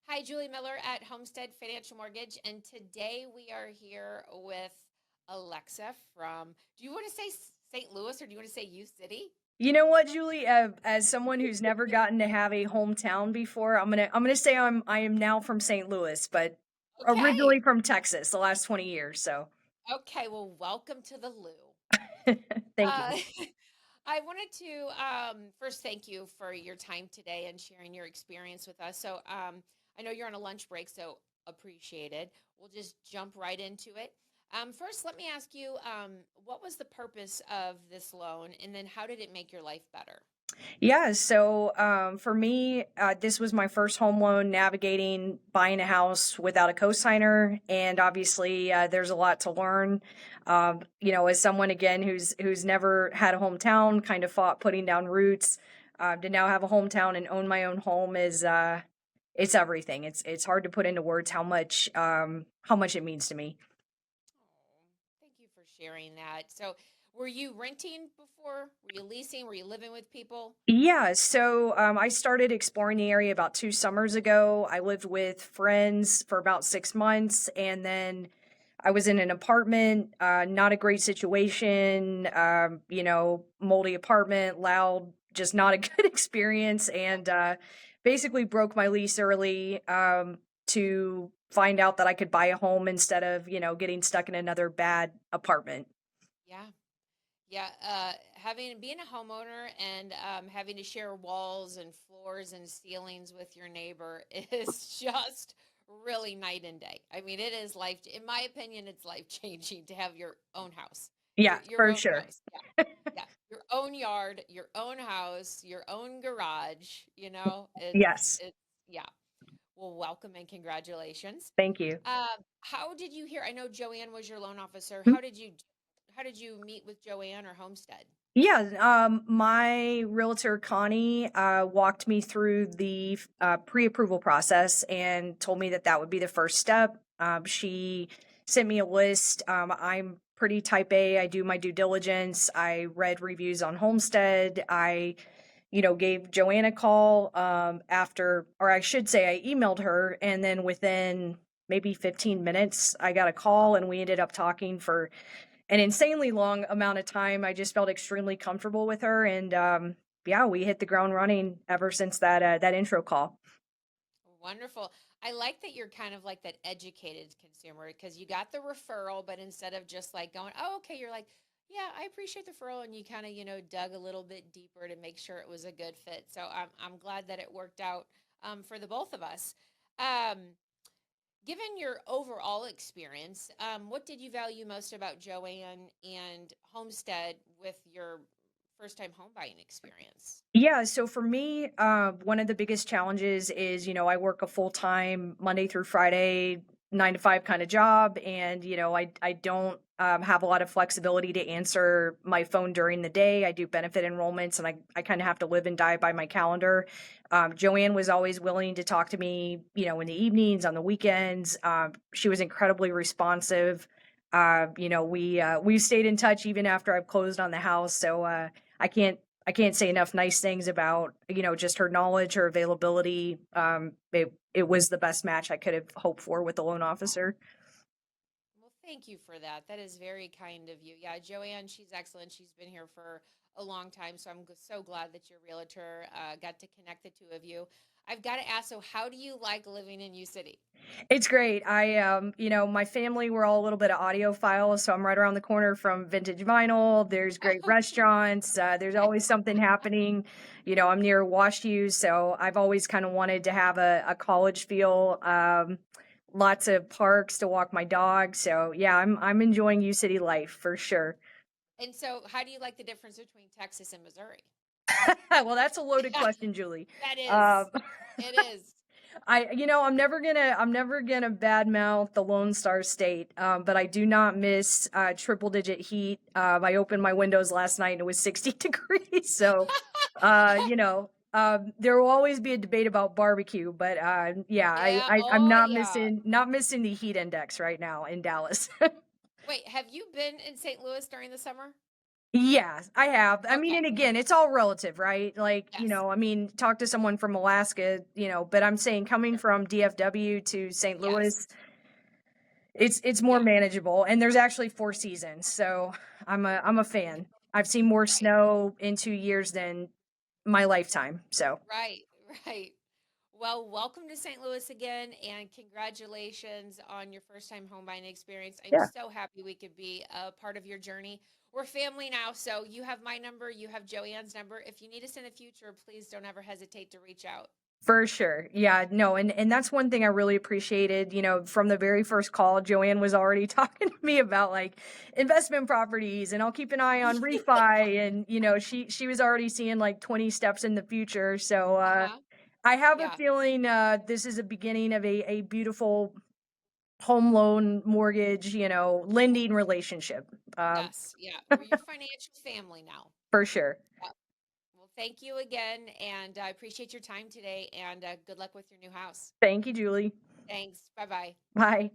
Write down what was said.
Hi, Julie Miller at Homestead Financial Mortgage, and today we are here with Alexa from, do you want to say St. Louis or do you want to say U City? You know what, Julie? As someone who's never gotten to have a hometown before, I'm gonna say I am now from St. Louis, but Okay. originally from Texas the last 20 years. So Okay, well, welcome to the Lou. thank Uh, you. I wanted to first thank you for your time today and sharing your experience with us. I know you're on a lunch break, so appreciated. We'll just jump right into it. First, let me ask you, what was the purpose of this loan, and then how did it make your life better? Yeah. For me, this was my first home loan navigating buying a house without a cosigner, and obviously, there's a lot to learn. As someone again who's never had a hometown, kind of fought putting down roots, to now have a hometown and own my own home is it's everything. It's hard to put into words how much it means to me. Oh, thank you for sharing that. So, were you renting before? Were you leasing? Were you living with people? I started exploring the area about 2 summers ago. I lived with friends for about 6 months, and then I was in an apartment, not a great situation, moldy apartment, loud, just not a good experience, and basically broke my lease early to find out that I could buy a home instead of, getting stuck in another bad apartment. Yeah. Yeah, having being a homeowner and having to share walls and floors and ceilings with your neighbor is just really night and day. I mean, it is life. In my opinion, it's life changing to have your own house, Yeah, your for own sure. house. Yeah, yeah, your own yard, your own house, your own garage. Yes. it's yeah. Well, welcome and congratulations. Thank you. How did you hear? I know Joanne was your loan officer. How did you meet with Joanne or Homestead? Yeah, my realtor Connie walked me through the pre-approval process and told me that that would be the first step. She sent me a list. I'm pretty type A. I do my due diligence. I read reviews on Homestead. I, gave Joanne a call after, or I should say, I emailed her, and then within maybe 15 minutes, I got a call, and we ended up talking for an insanely long amount of time. I just felt extremely comfortable with her, and yeah, we hit the ground running ever since that intro call. Wonderful. I like that you're kind of like that educated consumer because you got the referral, but instead of just like going, oh, okay, you're like, yeah, I appreciate the referral. And you kind of, dug a little bit deeper to make sure it was a good fit. So I'm glad that it worked out for the both of us. Um, Given your overall experience, what did you value most about Joanne and Homestead with your first time home buying experience? Yeah, so for me, one of the biggest challenges is, I work a full time Monday through Friday, 9 to 5 kind of job. And, I don't have a lot of flexibility to answer my phone during the day. I do benefit enrollments and I kind of have to live and die by my calendar. Joanne was always willing to talk to me, in the evenings, on the weekends. She was incredibly responsive. We stayed in touch even after I've closed on the house. I can't I can't say enough nice things about, just her knowledge, her availability. It was the best match I could have hoped for with the loan officer. Well, thank you for that. That is very kind of you. Yeah, Joanne, she's excellent. She's been here for a long time, so I'm so glad that your realtor got to connect the two of you. I've got to ask, so how do you like living in U City? It's great. My family, we're all a little bit of audiophiles, so I'm right around the corner from vintage vinyl. There's great restaurants. There's always something happening. I'm near Wash U, so I've always kind of wanted to have a college feel. Lots of parks to walk my dog. So yeah, I'm enjoying U City life for sure. And so, how do you like the difference between Texas and Missouri? Well, that's a loaded Yeah, question, Julie. that Um, is. It is. I'm never gonna badmouth the Lone Star State, but I do not miss triple digit heat. I opened my windows last night and it was 60 degrees. So, there will always be a debate about barbecue, but yeah, Yeah. I'm Oh, not yeah. missing the heat index right now in Dallas. Wait, have you been in St. Louis during the summer? Yeah, I have. I mean, Okay. and again, it's all relative, right? Like, Yes. I mean, talk to someone from Alaska, but I'm saying coming Sure. from DFW to St. Yes. Louis, it's more Yeah. manageable. And there's actually 4 seasons. So I'm a fan. I've seen more Right. snow in 2 years than my lifetime. So Right. Right. Well, welcome to St. Louis again, and congratulations on your first time home buying experience. I'm yeah, so happy we could be a part of your journey. We're family now, so you have my number, you have Joanne's number. If you need us in the future, please don't ever hesitate to reach out. for sure. Yeah, no, and that's one thing I really appreciated, from the very first call, Joanne was already talking to me about like investment properties and I'll keep an eye on refi and she was already seeing like 20 steps in the future. So Uh-huh. I have a Yeah. feeling this is a beginning of a beautiful home loan mortgage, lending relationship. Yes. Yeah. We're your financial family now. For sure. Yeah. Well, thank you again, and I appreciate your time today, and good luck with your new house. Thank you, Julie. Thanks. Bye-bye. Bye.